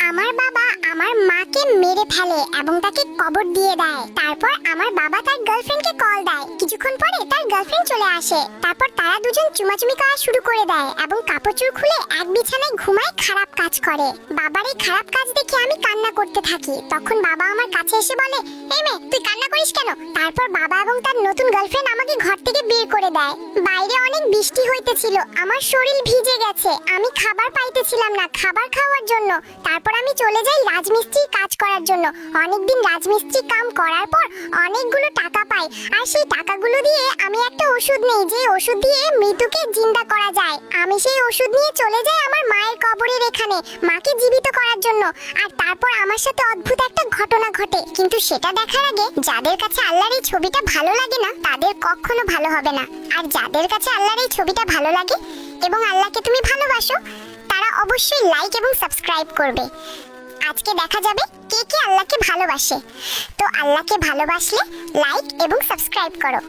আমার বাবা আমার মাকে মেরে ফেলে এবং তাকে কবর দিয়ে দেয়। তারপর আমার বাবা তার গার্লফ্রেন্ডকে কল দেয়। কিছুক্ষণ পরে তার গার্লফ্রেন্ড চলে আসে। তারপর তারা দুজন চুমাচুমি করা শুরু করে দেয় এবং কাপড় চোপড় খুলে এক বিছানায় ঘুমায় খারাপ কাজ করে। বাবার এই খারাপ কাজ দেখে আমি কান্না করতে থাকি। তখন বাবা আমার কাছে এসে বলে, এই মেয়ে তুই কান্না করিস কেন? তারপর বাবা এবং তার নতুন গার্লফ্রেন্ড আমাকে ঘর থেকে বের করে দেয়। বাইরে অনেক বৃষ্টি হইতেছিল, আমার শরীর ভিজে গেছে, আমি খাবার পাইতেছিলাম না খাবার খাওয়ার জন্য। তারপর আমি চলে যাই রাজমিস্ত্রির কাজ করার জন্য। অনেকদিন রাজমিস্ত্রি কাম করার পর অনেকগুলো টাকা পাই, আর সেই টাকাগুলো দিয়ে আমি একটা ওষুধ নেই, যে ওষুধ দিয়ে মৃতকে জিন্দা করা যায়। আমি সেই ওষুধ নিয়ে চলে যাই আমার মায়ের কবরের এখানে মাকে জীবিত করার জন্য। আর তারপর আমার সাথে অদ্ভুত একটা ঘটনা ঘটে, কিন্তু সেটা দেখার আগে যাদের কাছে আল্লাহর এই ছবিটা ভালো লাগে না তাদের কখনো ভালো হবে না। আর যাদের কাছে আল্লাহর এই ছবিটা ভালো লাগে এবং আল্লাহকে তুমি ভালোবাসো, তারা অবশ্যই লাইক এবং সাবস্ক্রাইব করবে। আজকে দেখা যাবে কে কে আল্লাহকে ভালোবাসে। তো আল্লাহকে ভালোবাসলে লাইক এবং সাবস্ক্রাইব করো।